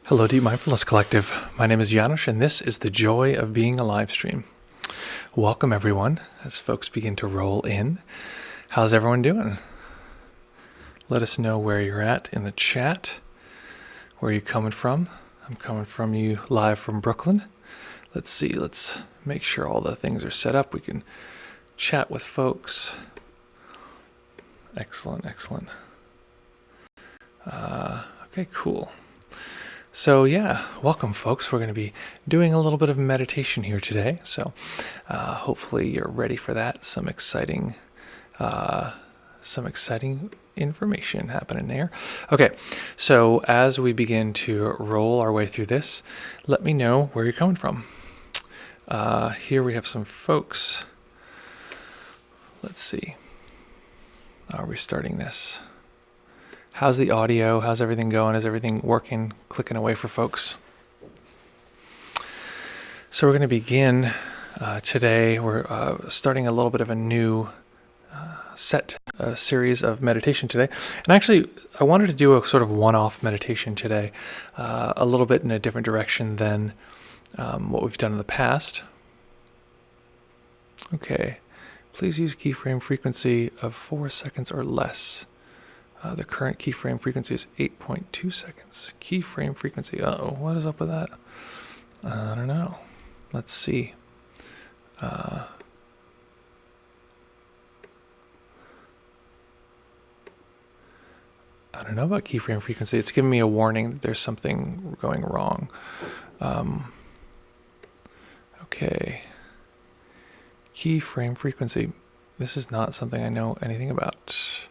Hello, Deep Mindfulness Collective. My name is Janusz, and this is the Joy of Being AliveStream. Welcome, everyone, as folks begin to roll in. How's everyone doing? Let us know where you're at in the chat. Where are you coming from? I'm coming from you live from Brooklyn. Let's see. Let's make sure all the things are set up. We can chat with folks. Excellent, excellent. Okay, cool. So yeah, welcome folks. We're going to be doing a little bit of meditation here today. So hopefully you're ready for that. Some exciting information happening there. Okay, so as we begin to roll our way through this, let me know where you're coming from. Here we have some folks. Let's see. Are we starting this? How's the audio? How's everything going? Is everything working, clicking away for folks? So we're going to begin today. We're starting a little bit of a new series of meditation today. And actually, I wanted to do a sort of one-off meditation today, a little bit in a different direction than what we've done in the past. Okay. Please use keyframe frequency of 4 seconds or less. The current keyframe frequency is 8.2 seconds. Keyframe frequency. Uh-oh, what is up with that? I don't know. Let's see. I don't know about keyframe frequency. It's giving me a warning that there's something going wrong. Okay. Keyframe frequency. This is not something I know anything about.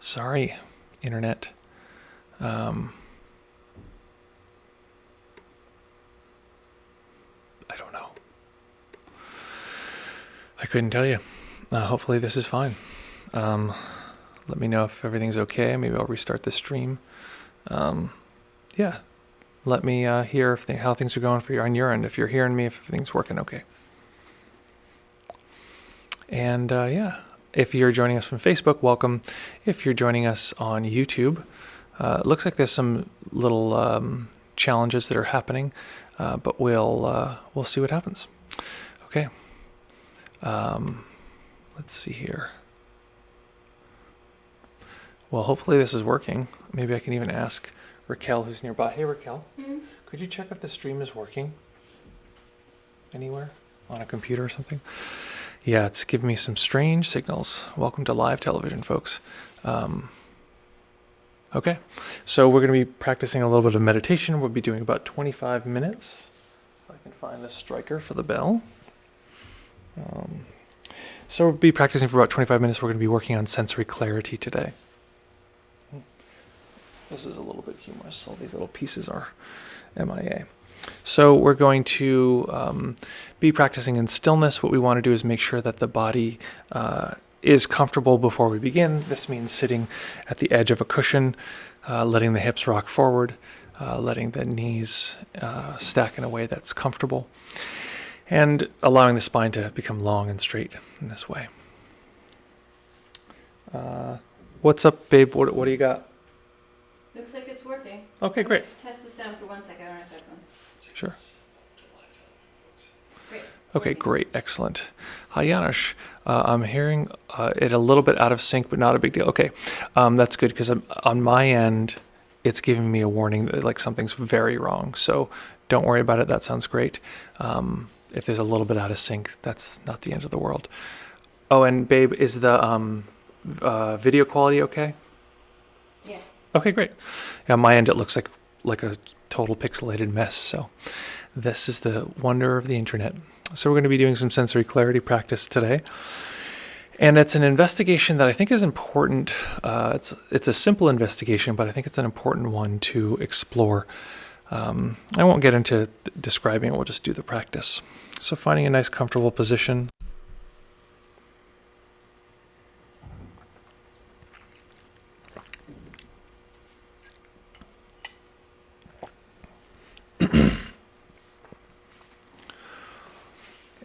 Sorry, internet. I don't know. I couldn't tell you. Hopefully this is fine. Let me know if everything's okay. Maybe I'll restart the stream. Yeah. Let me hear how things are going for you on your end. If you're hearing me, if everything's working okay. And yeah. If you're joining us from Facebook, welcome. If you're joining us on YouTube, it looks like there's some little challenges that are happening, but we'll see what happens. Okay. Let's see here. Well, hopefully this is working. Maybe I can even ask Rakhel, who's nearby. Hey, Rakhel, could you check if the stream is working anywhere on a computer or something? Yeah, it's giving me some strange signals. Welcome to live television, folks. Okay, so we're going to be practicing a little bit of meditation. We'll be doing about 25 minutes. If I can find the striker for the bell. So we'll be practicing for about 25 minutes. We're going to be working on sensory clarity today. This is a little bit humorous. All these little pieces are MIA. So we're going to be practicing in stillness. What we want to do is make sure that the body is comfortable before we begin. This means sitting at the edge of a cushion, letting the hips rock forward, letting the knees stack in a way that's comfortable, and allowing the spine to become long and straight in this way. What's up, babe? What do you got? Looks like it's working. Okay, great. Test the sound for 1 second. I don't have that one. Sure. Great. Okay, great. Excellent. Hi, Janusz. I'm hearing it a little bit out of sync, but not a big deal. Okay, that's good because on my end, it's giving me a warning that like something's very wrong. So don't worry about it. That sounds great. If there's a little bit out of sync, that's not the end of the world. Oh, and babe, is the video quality okay? Yeah. Okay, great. Yeah, on my end, it looks like a total pixelated mess. So this is the wonder of the internet. So we're going to be doing some sensory clarity practice today. And it's an investigation that I think is important. It's a simple investigation, but I think it's an important one to explore. I won't get into describing it. We'll just do the practice. So finding a nice comfortable position.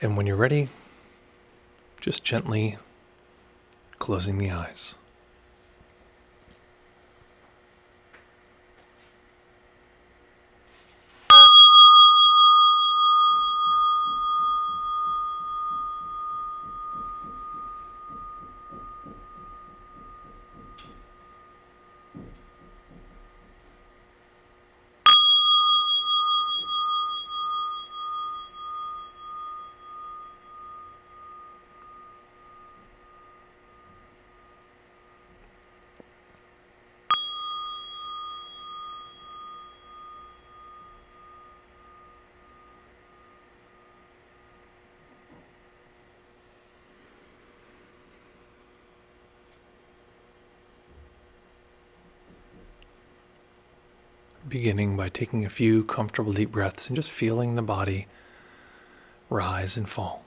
And when you're ready, just gently closing the eyes. Beginning by taking a few comfortable deep breaths and just feeling the body rise and fall.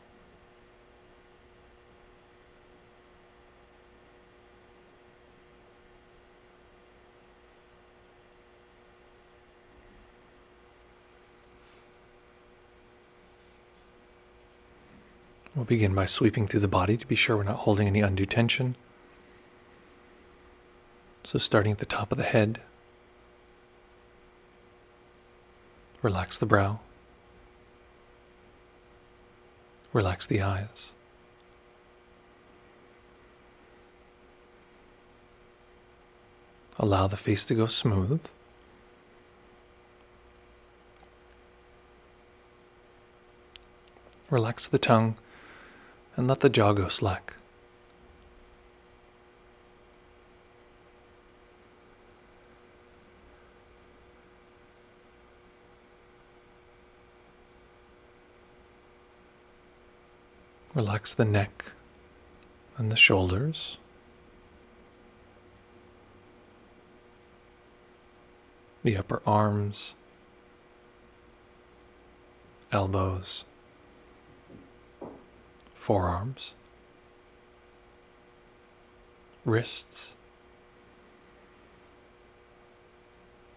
We'll begin by sweeping through the body to be sure we're not holding any undue tension. So starting at the top of the head, relax the brow, relax the eyes. Allow the face to go smooth. Relax the tongue and let the jaw go slack. Relax the neck and the shoulders. The upper arms, elbows, forearms, wrists,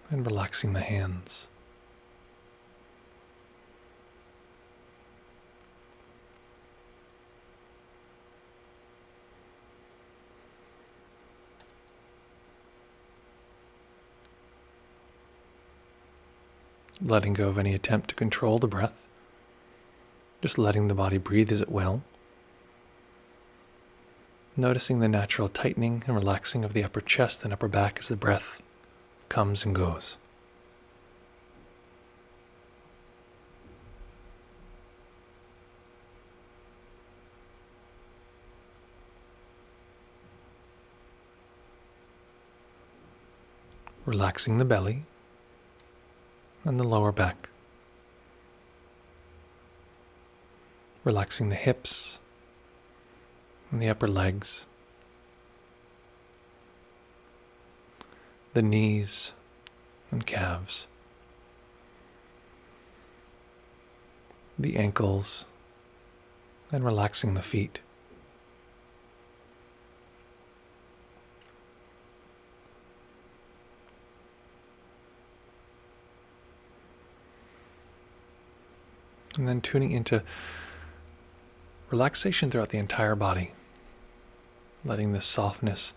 and relaxing the hands. Letting go of any attempt to control the breath. Just letting the body breathe as it will. Noticing the natural tightening and relaxing of the upper chest and upper back as the breath comes and goes. Relaxing the belly and the lower back. Relaxing the hips and the upper legs, the knees and calves, the ankles, and relaxing the feet. And then tuning into relaxation throughout the entire body, letting the softness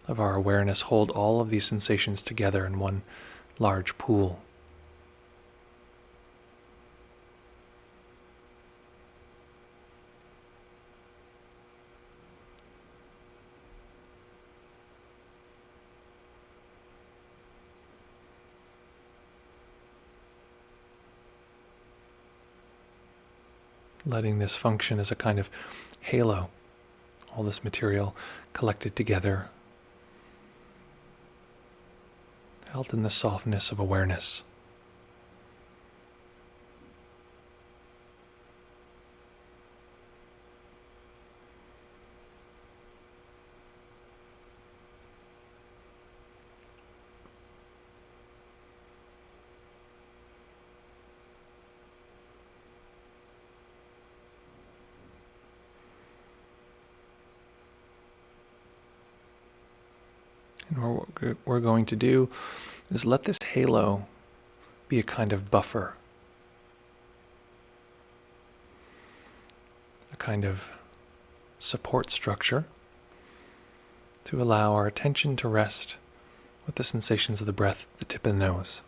of our awareness hold all of these sensations together in one large pool. Letting this function as a kind of halo, all this material collected together, held in the softness of awareness. And what we're going to do is let this halo be a kind of buffer, a kind of support structure to allow our attention to rest with the sensations of the breath at the tip of the nose.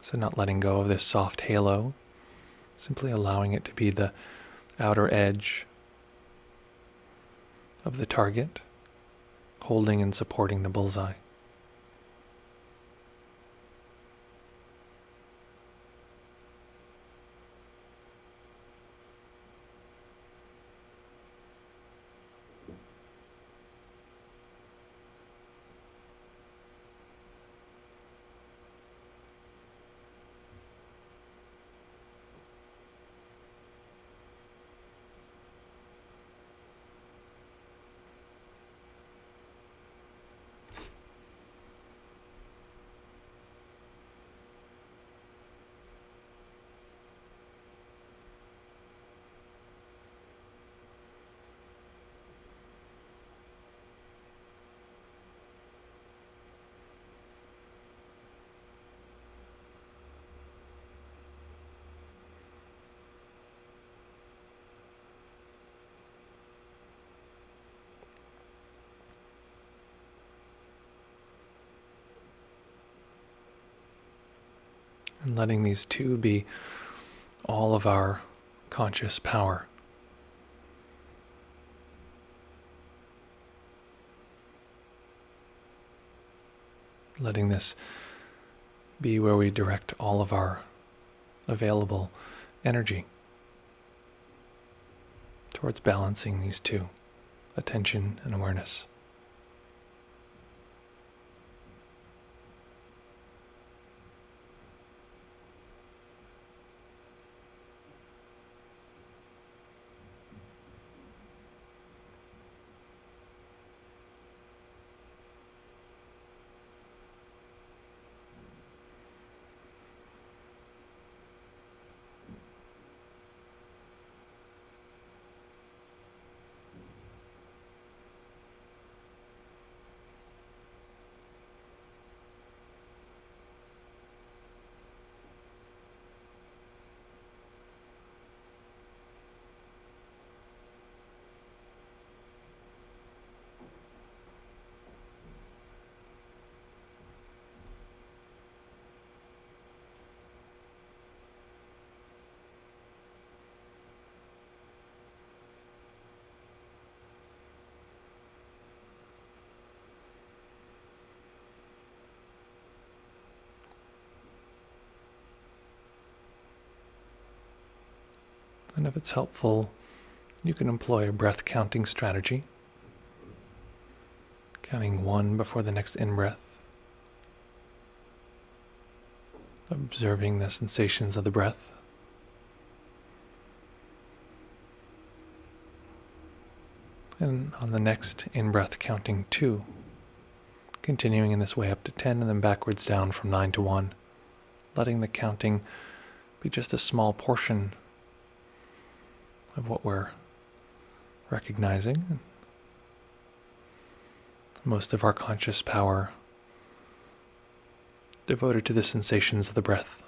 So not letting go of this soft halo, simply allowing it to be the outer edge of the target, holding and supporting the bullseye. And letting these two be all of our conscious power. Letting this be where we direct all of our available energy towards balancing these two, attention and awareness. And if it's helpful, you can employ a breath counting strategy, counting 1 before the next in-breath, observing the sensations of the breath, and on the next in-breath counting 2, continuing in this way up to 10 and then backwards down from 9 to 1, letting the counting be just a small portion of what we're recognizing. Most of our conscious power devoted to the sensations of the breath.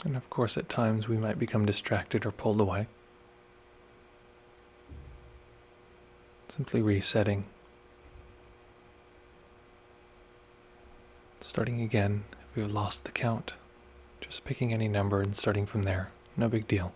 And of course, at times we might become distracted or pulled away. Simply resetting. Starting again if we've lost the count. Just picking any number and starting from there. No big deal.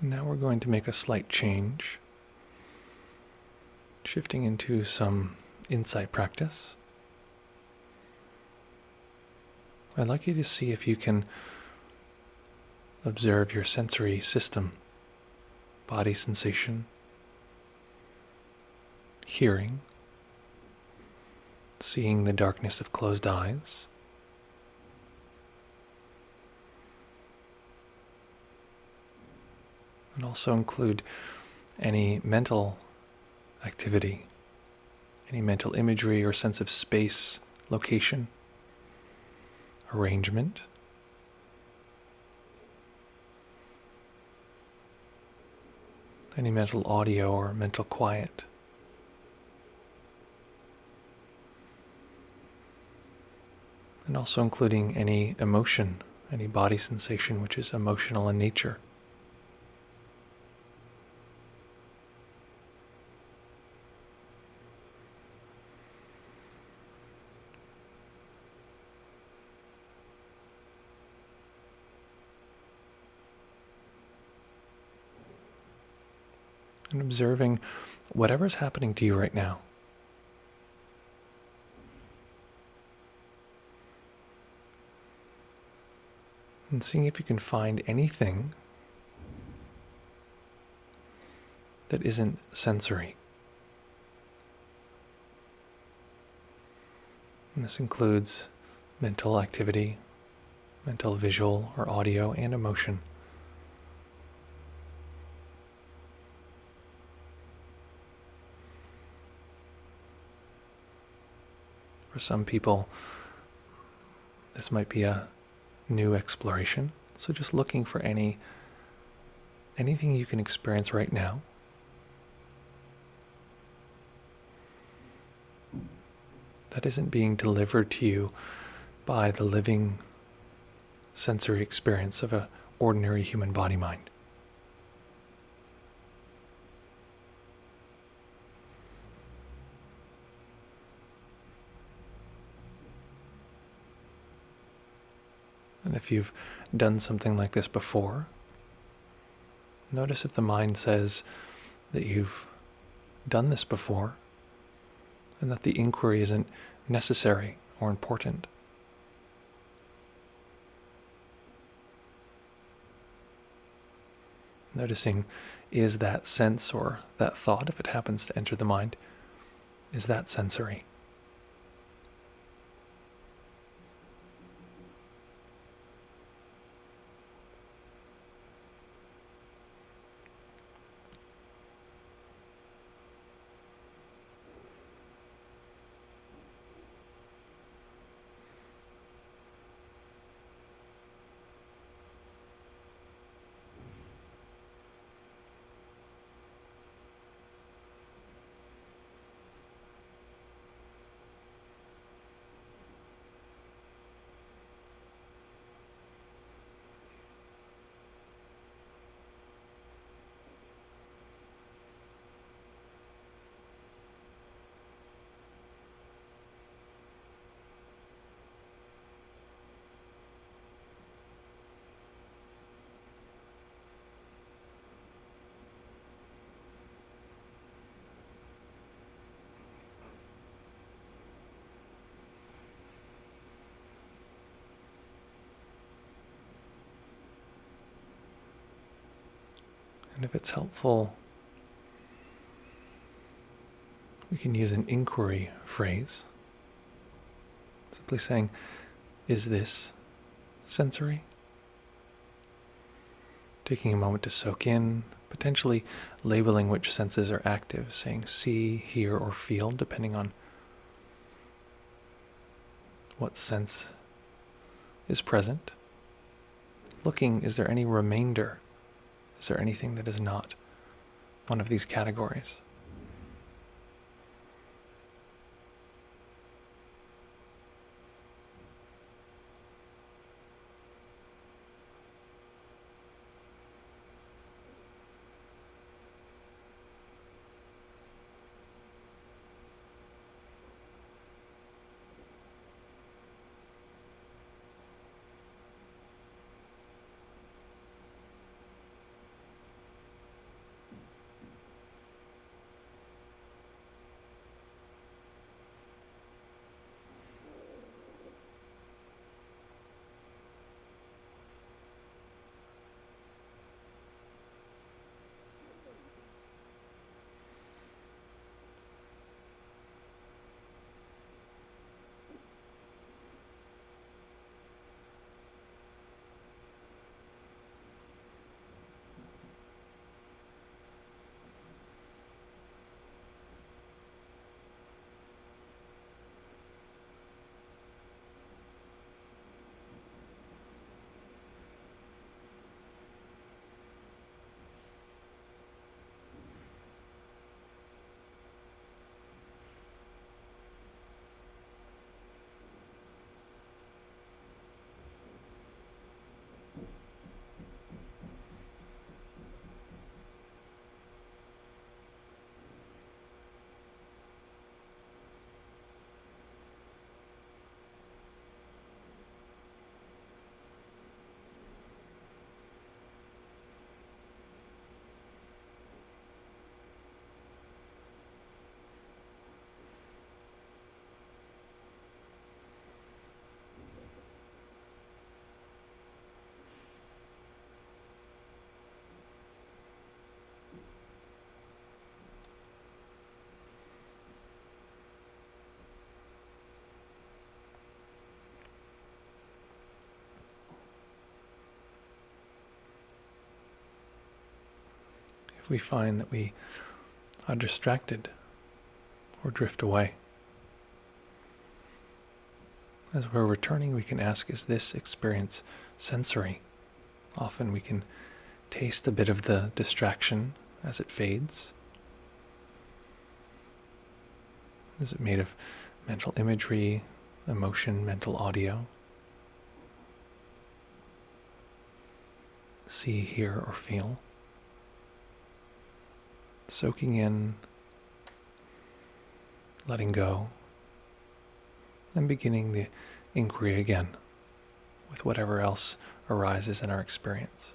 Now we're going to make a slight change, shifting into some insight practice. I'd like you to see if you can observe your sensory system, body sensation, hearing, seeing the darkness of closed eyes, and also include any mental activity, any mental imagery or sense of space, location, arrangement. Any mental audio or mental quiet. And also including any emotion, any body sensation which is emotional in nature. And observing whatever's happening to you right now. And seeing if you can find anything that isn't sensory. And this includes mental activity, mental visual or audio, and emotion. For some people, this might be a new exploration. So just looking for anything you can experience right now. That isn't being delivered to you by the living sensory experience of an ordinary human body-mind. And if you've done something like this before, notice if the mind says that you've done this before and that the inquiry isn't necessary or important. Noticing, is that sense or that thought, if it happens to enter the mind, is that sensory? And if it's helpful, we can use an inquiry phrase. Simply saying, is this sensory? Taking a moment to soak in, potentially labeling which senses are active, saying see, hear, or feel, depending on what sense is present. Looking, is there any remainder? Is there anything that is not one of these categories? we find that we are distracted or drift away. As we're returning, we can ask, is this experience sensory? Often we can taste a bit of the distraction as it fades. Is it made of mental imagery, emotion, mental audio? See, hear, or feel? Soaking in, letting go, and beginning the inquiry again with whatever else arises in our experience.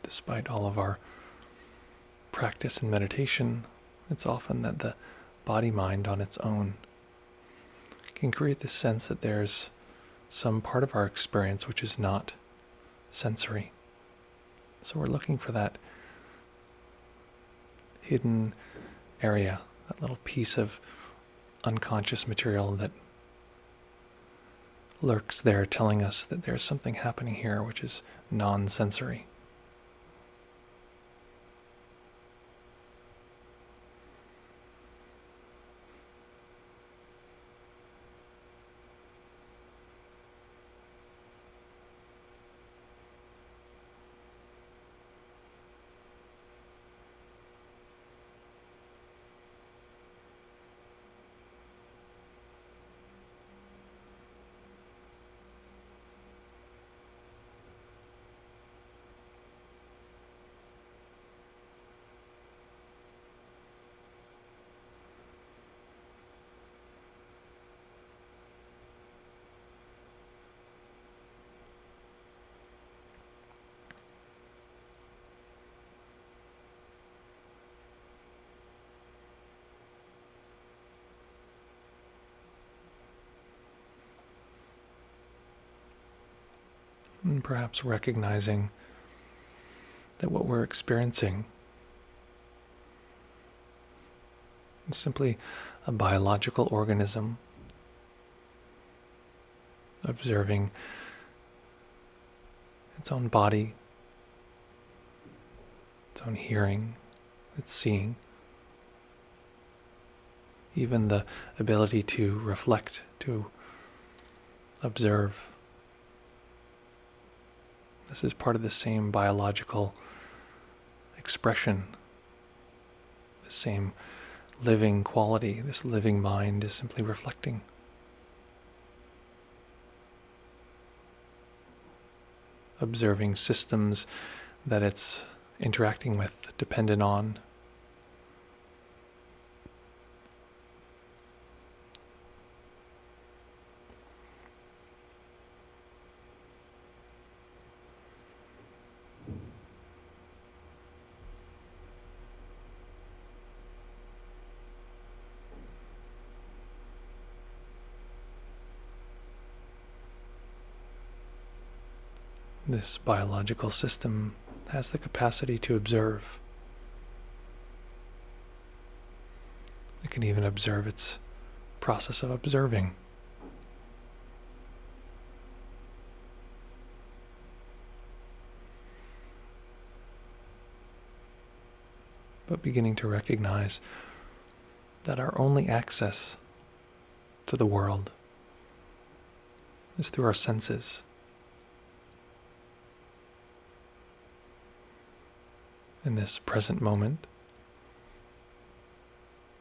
Despite all of our practice and meditation, it's often that the body-mind on its own can create this sense that there's some part of our experience which is not sensory. So we're looking for that hidden area, that little piece of unconscious material that lurks there telling us that there's something happening here which is non-sensory. And perhaps recognizing that what we're experiencing is simply a biological organism observing its own body, its own hearing, its seeing, even the ability to reflect, to observe. This is part of the same biological expression, the same living quality. This living mind is simply reflecting. Observing systems that it's interacting with, dependent on. This biological system has the capacity to observe. It can even observe its process of observing. But beginning to recognize that our only access to the world is through our senses. In this present moment,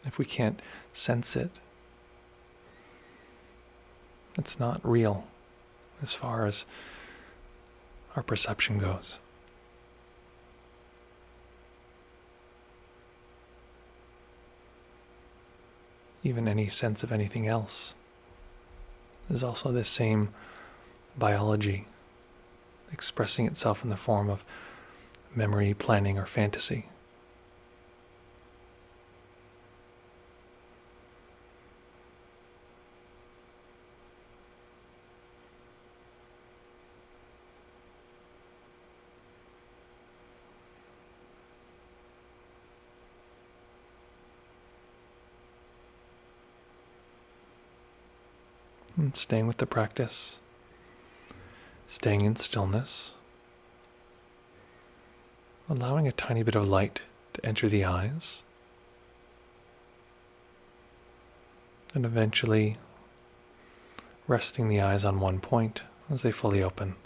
if we can't sense it, it's not real as far as our perception goes. Even any sense of anything else is also this same biology expressing itself in the form of memory, planning, or fantasy. And staying with the practice, staying in stillness, allowing a tiny bit of light to enter the eyes, and eventually resting the eyes on one point as they fully open.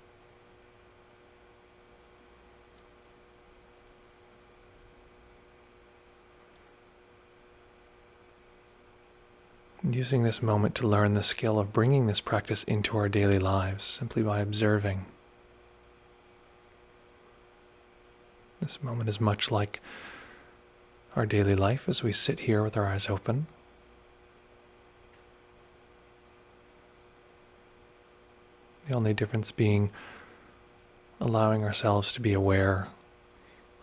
And using this moment to learn the skill of bringing this practice into our daily lives simply by observing. This moment is much like our daily life as we sit here with our eyes open. The only difference being allowing ourselves to be aware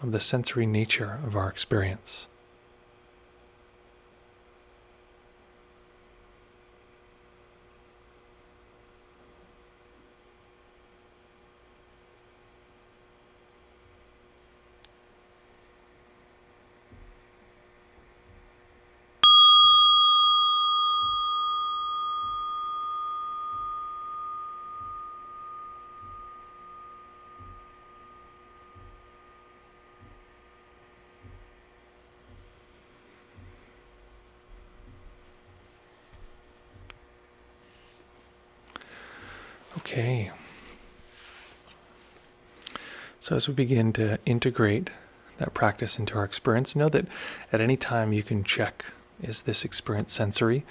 of the sensory nature of our experience. Okay. So as we begin to integrate that practice into our experience, know that at any time you can check, is this experience sensory,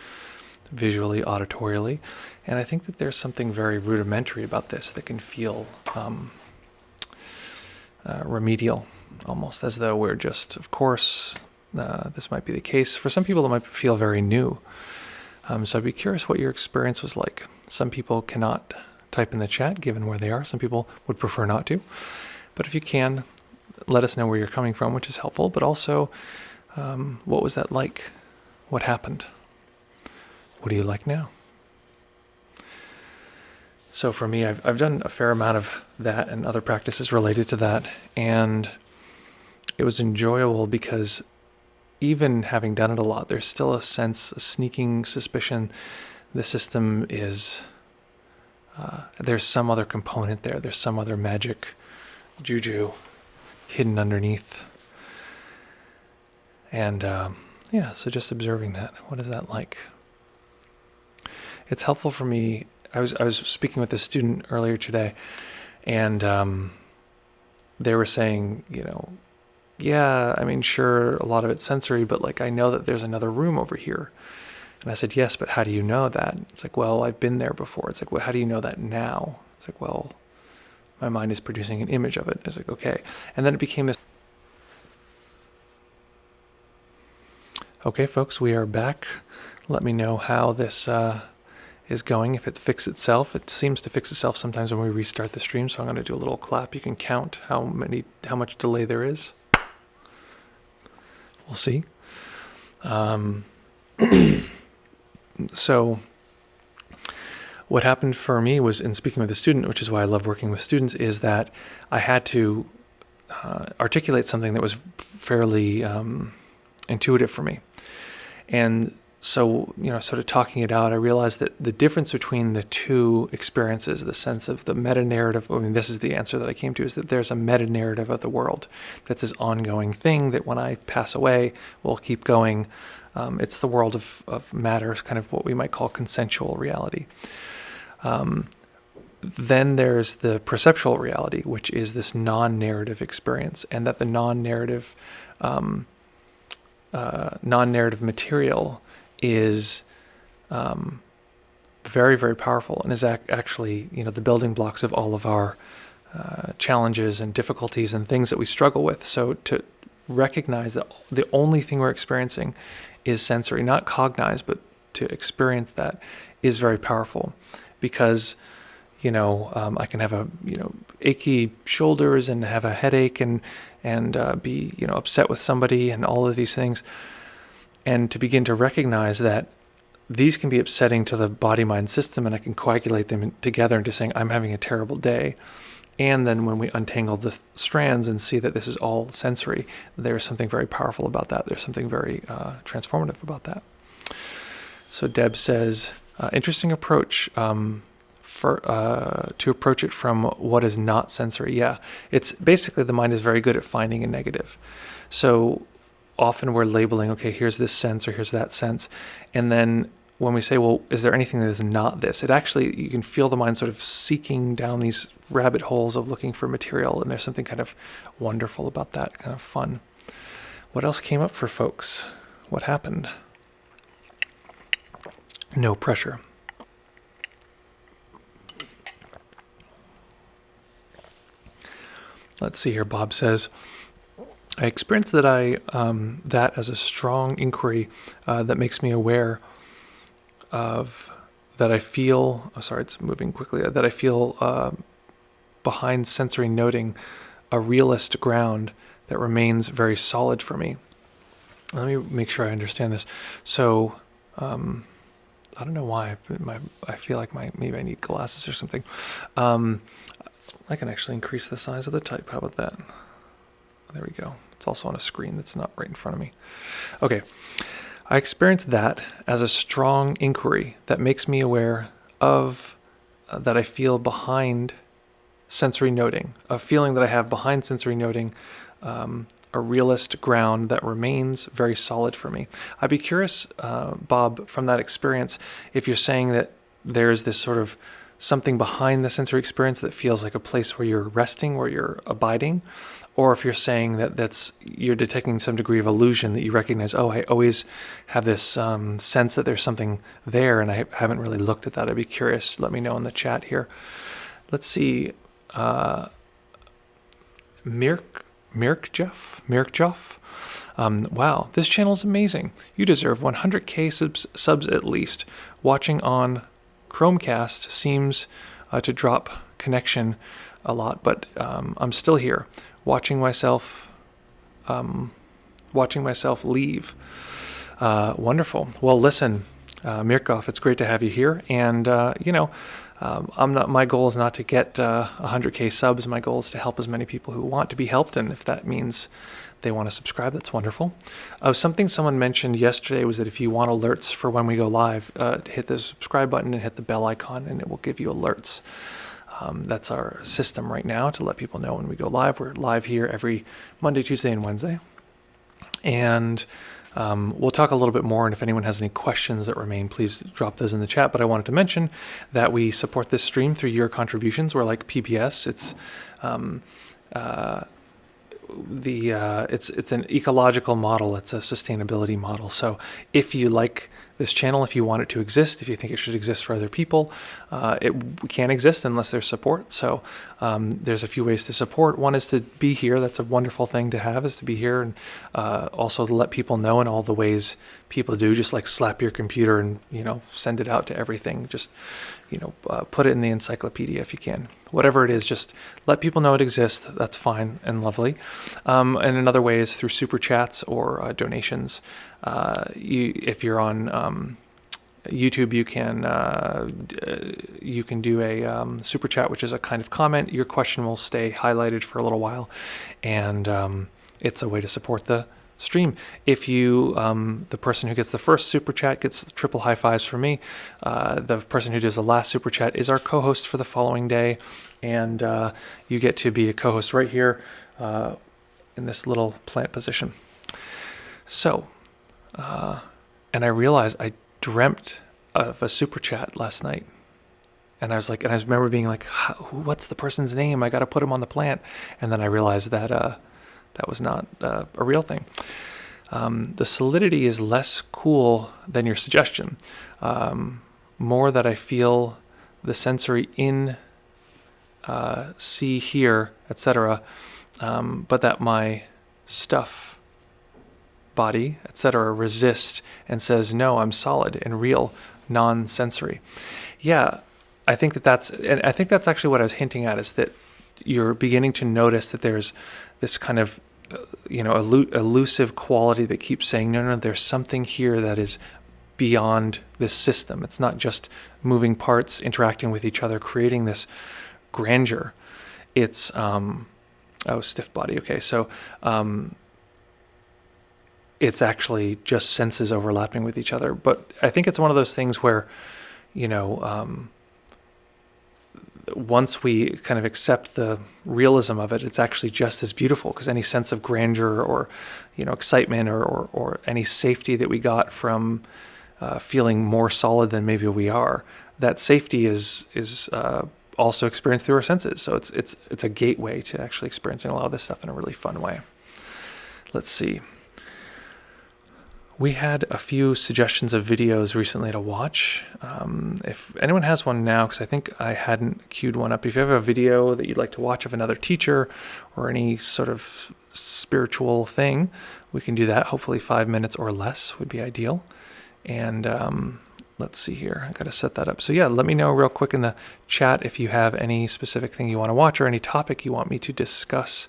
visually, auditorially? And I think that there's something very rudimentary about this that can feel remedial, almost as though we're just, of course, this might be the case. For some people, it might feel very new. So I'd be curious what your experience was like. Some people cannot type in the chat given where they are. Some people would prefer not to. But if you can, let us know where you're coming from, which is helpful. But also, what was that like? What happened? What do you like now? So for me, I've done a fair amount of that and other practices related to that. And it was enjoyable because even having done it a lot, there's still a sense, a sneaking suspicion the system is, there's some other component there. There's some other magic juju hidden underneath. And so just observing that. What is that like? It's helpful for me. I was speaking with a student earlier today, and they were saying, yeah, I mean, sure, a lot of it's sensory, but like I know that there's another room over here. And I said, yes, but how do you know that? It's like, well, I've been there before. It's like, well, how do you know that now? It's like, well, my mind is producing an image of it. It's like, okay. And then it became this. Okay, folks, we are back. Let me know how this is going, if it fixed itself. It seems to fix itself sometimes when we restart the stream, so I'm going to do a little clap. You can count how much delay there is. We'll see. So what happened for me was, in speaking with a student, which is why I love working with students, is that I had to articulate something that was fairly intuitive for me. And so, sort of talking it out, I realized that the difference between the two experiences, the sense of the meta-narrative, this is the answer that I came to, is that there's a meta-narrative of the world. That's this ongoing thing that when I pass away, will keep going. It's the world of matter, kind of what we might call consensual reality. then there's the perceptual reality, which is this non-narrative experience, and that the non-narrative material is very, very powerful, and is actually, the building blocks of all of our challenges and difficulties and things that we struggle with. So to recognize that the only thing we're experiencing is sensory, not cognize, but to experience that is very powerful, because I can have achy shoulders and have a headache and be upset with somebody and all of these things, and to begin to recognize that these can be upsetting to the body-mind system, and I can coagulate them together into saying I'm having a terrible day. And then when we untangle the strands and see that this is all sensory, there's something very powerful about that. There's something very transformative about that. So Deb says, interesting approach to approach it from what is not sensory. Yeah, it's basically the mind is very good at finding a negative. So often we're labeling, okay, here's this sense or here's that sense. And then when we say, well, is there anything that is not this? It actually, you can feel the mind sort of seeking down these rabbit holes of looking for material, and there's something kind of wonderful about that, kind of fun. What else came up for folks? What happened? No pressure. Let's see here. Bob says, I experienced that that as a strong inquiry that makes me aware of that I feel, it's moving quickly, that I feel behind sensory noting a realist ground that remains very solid for me. Let me make sure I understand this. So, I don't know why, I feel like maybe I need glasses or something. I can actually increase the size of the type. How about that? There we go. It's also on a screen that's not right in front of me. Okay. I experience that as a strong inquiry that makes me aware of that I feel behind sensory noting, a feeling that I have behind sensory noting, a realist ground that remains very solid for me. I'd be curious, Bob, from that experience, if you're saying that there's this sort of something behind the sensory experience that feels like a place where you're resting, where you're abiding, or if you're saying that you're detecting some degree of illusion, that you recognize, oh, I always have this sense that there's something there, and I haven't really looked at that. I'd be curious. Let me know in the chat here. Let's see. Mirkjoff. Wow, this channel is amazing. You deserve 100K subs at least. Watching on Chromecast seems to drop connection a lot, but I'm still here, watching myself leave. Wonderful. Well, listen, Mirkov, it's great to have you here, and my goal is not to get 100K subs. My goal is to help as many people who want to be helped, and if that means they want to subscribe, that's wonderful. Something someone mentioned yesterday was that if you want alerts for when we go live, hit the subscribe button and hit the bell icon, and it will give you alerts. That's our system right now to let people know when we go live. We're live here every Monday, Tuesday, and Wednesday. And we'll talk a little bit more, and if anyone has any questions that remain, please drop those in the chat. But I wanted to mention that we support this stream through your contributions. We're like PBS. It's it's an ecological model. It's a sustainability model. So if you like this channel, if you want it to exist, if you think it should exist for other people, it can't exist unless there's support. So there's a few ways to support. One is to be here. That's a wonderful thing to have, is to be here, and also to let people know in all the ways people do, just like slap your computer and send it out to everything. Just put it in the encyclopedia if you can. Whatever it is, just let people know it exists. That's fine and lovely. And another way is through super chats or donations. If you're on YouTube, you can do a super chat, which is a kind of comment. Your question will stay highlighted for a little while, and it's a way to support the stream. If you, the person who gets the first super chat gets triple high fives from me. The person who does the last super chat is our co-host for the following day, and you get to be a co-host right here in this little plant position. So, and I realized I dreamt of a super chat last night, And I remember being like, what's the person's name? I got to put him on the plant. And then I realized that that was not a real thing. The solidity is less cool than your suggestion. More that I feel the sensory in, see, hear, etc., but that my stuff, body, etc., resist and says, no, I'm solid and real, non-sensory. Yeah, I think that's actually what I was hinting at, is that you're beginning to notice that there's this kind of, elusive quality that keeps saying, no, there's something here that is beyond this system. It's not just moving parts interacting with each other, creating this grandeur. It's, stiff body. Okay, so it's actually just senses overlapping with each other. But I think it's one of those things where, once we kind of accept the realism of it, it's actually just as beautiful, because any sense of grandeur or, excitement or any safety that we got from feeling more solid than maybe we are, that safety is also experienced through our senses. So it's a gateway to actually experiencing a lot of this stuff in a really fun way. Let's see. We had a few suggestions of videos recently to watch. If anyone has one now, because I think I hadn't queued one up. If you have a video that you'd like to watch of another teacher or any sort of spiritual thing, we can do that. Hopefully 5 minutes or less would be ideal. And let's see here. I got to set that up. So yeah, let me know real quick in the chat if you have any specific thing you want to watch or any topic you want me to discuss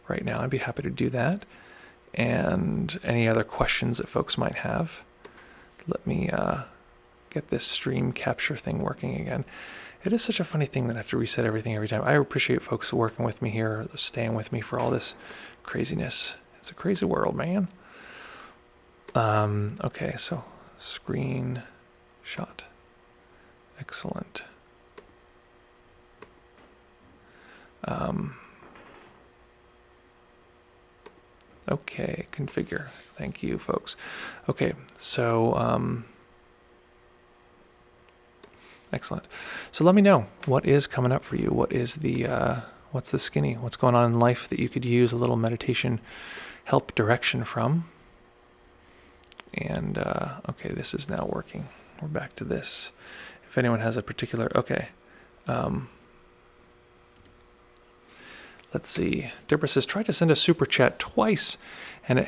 right now. I'd be happy to do that. And any other questions that folks might have. Let me get this stream capture thing working again. It is such a funny thing that I have to reset everything every time. I appreciate folks working with me here, staying with me for all this craziness. It's a crazy world, man. Okay, so screen shot. Excellent. Okay, configure. Thank you, folks. Okay, so excellent. So let me know what is coming up for you. What is the what's the skinny? What's going on in life that you could use a little meditation help direction from? And okay, this is now working. We're back to this. If anyone has a particular, okay. Let's see. Deborah says, try to send a super chat twice, and it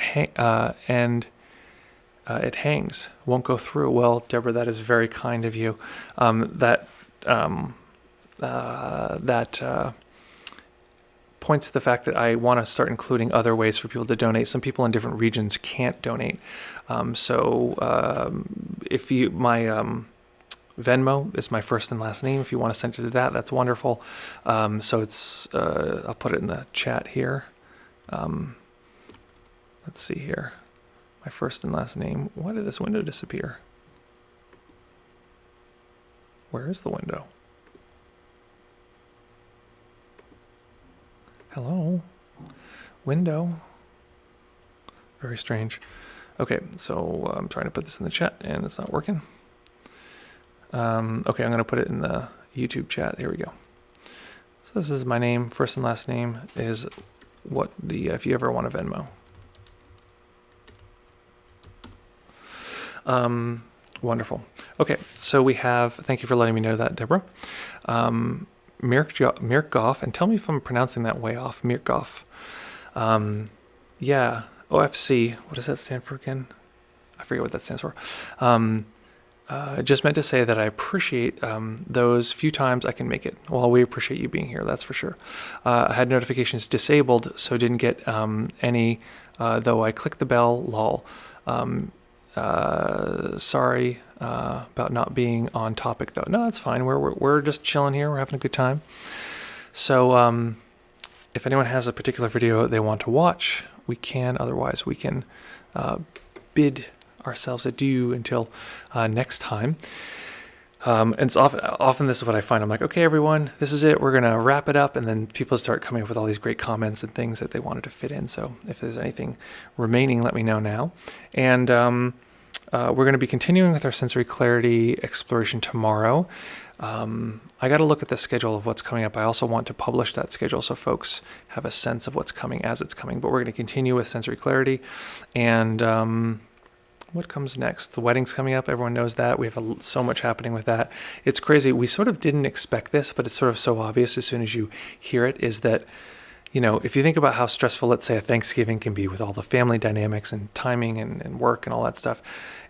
hangs. Won't go through. Well, Deborah, that is very kind of you. That points to the fact that I want to start including other ways for people to donate. Some people in different regions can't donate. If you, my Venmo is my first and last name. If you want to send it to that, that's wonderful. So it's, I'll put it in the chat here. Let's see here. My first and last name. Why did this window disappear? Where is the window? Hello? Window? Very strange. Okay, so I'm trying to put this in the chat and it's not working. Okay, I'm going to put it in the YouTube chat. Here we go. So this is my name. First and last name is what the, if you ever want a Venmo. Wonderful. Okay, so we have, thank you for letting me know that, Deborah. Mirkoff, and tell me if I'm pronouncing that way off, Mirkoff. Yeah, OFC, what does that stand for again? I forget what that stands for. I just meant to say that I appreciate those few times I can make it. Well, we appreciate you being here, that's for sure. I had notifications disabled, so didn't get any, though I clicked the bell, lol. Sorry about not being on topic, though. No, that's fine. We're just chilling here. We're having a good time. So if anyone has a particular video they want to watch, we can. Otherwise, we can bid ourselves adieu until next time. And it's often this is what I find. I'm like, okay, everyone, this is it. We're going to wrap it up. And then people start coming up with all these great comments and things that they wanted to fit in. So if there's anything remaining, let me know now. And we're going to be continuing with our sensory clarity exploration tomorrow. I got to look at the schedule of what's coming up. I also want to publish that schedule so folks have a sense of what's coming as it's coming. But we're going to continue with sensory clarity. And what comes next? The wedding's coming up. Everyone knows that. We have so much happening with that. It's crazy. We sort of didn't expect this, but it's sort of so obvious as soon as you hear it, is that, you know, if you think about how stressful, let's say, a Thanksgiving can be with all the family dynamics and timing and work and all that stuff,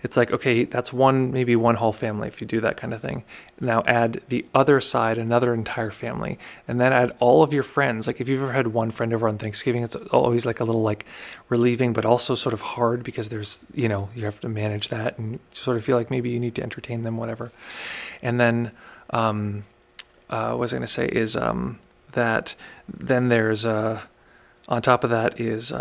it's like, okay, that's maybe one whole family if you do that kind of thing. Now add the other side, another entire family, and then add all of your friends. Like if you've ever had one friend over on Thanksgiving, it's always like a little like relieving, but also sort of hard because there's, you know, you have to manage that and sort of feel like maybe you need to entertain them, whatever. And then what I was going to say is that then there's on top of that is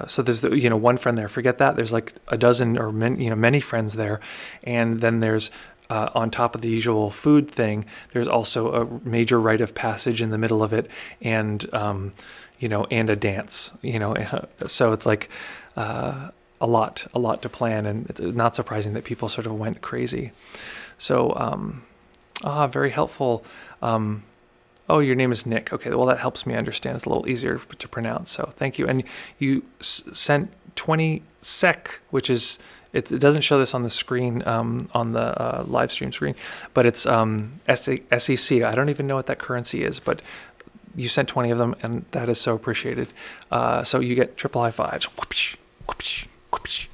so there's one friend there. Forget that. There's like a dozen or many friends there, and then there's on top of the usual food thing, there's also a major rite of passage in the middle of it, and and a dance. So it's like a lot to plan, and it's not surprising that people sort of went crazy. So very helpful. Oh, your name is Nick. Okay, well, that helps me understand. It's a little easier to pronounce, so thank you. And you sent 20 SEK, which is, it doesn't show this on the screen, on the live stream screen, but it's SEC. I don't even know what that currency is, but you sent 20 of them, and that is so appreciated. So you get triple high fives. Whoopsh, whoopsh, whoopsh.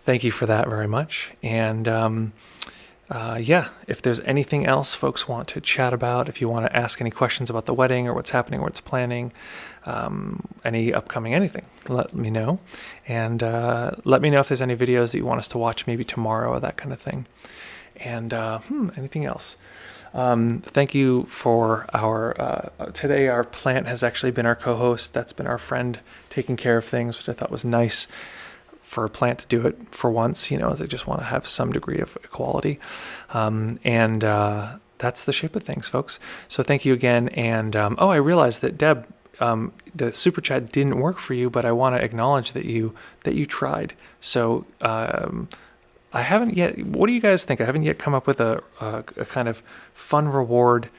Thank you for that very much. And if there's anything else folks want to chat about, if you want to ask any questions about the wedding or what's happening, what's planning, any upcoming anything, let me know. And let me know if there's any videos that you want us to watch maybe tomorrow or that kind of thing. And anything else. Thank you for today our plant has actually been our co-host. That's been our friend taking care of things, which I thought was nice for a plant to do it for once, they just want to have some degree of equality. And that's the shape of things, folks. So thank you again. And I realized that Deb, the super chat didn't work for you, but I want to acknowledge that you tried. So I haven't yet. What do you guys think? I haven't yet come up with a kind of fun reward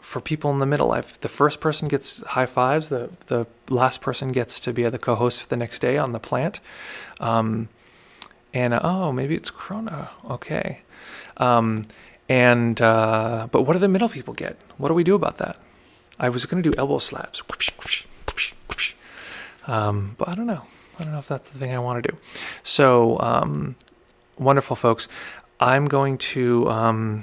for people in the middle. The first person gets high fives. The last person gets to be the co-host for the next day on the plant. Maybe it's Krona. Okay. But what do the middle people get? What do we do about that? I was going to do elbow slaps. But I don't know. I don't know if that's the thing I want to do. So wonderful, folks. I'm going to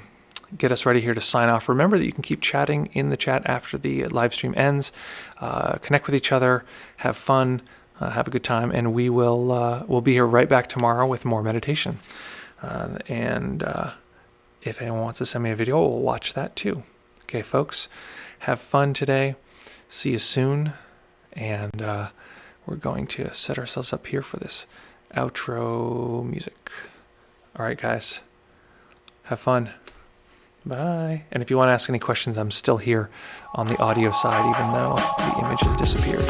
get us ready here to sign off. Remember that you can keep chatting in the chat after the live stream ends. Connect with each other, have fun, have a good time, and we'll be here right back tomorrow with more meditation. If anyone wants to send me a video, we'll watch that too. Okay, folks, have fun today. See you soon, and we're going to set ourselves up here for this outro music. All right, guys, have fun. Bye. And if you want to ask any questions, I'm still here on the audio side, even though the image has disappeared.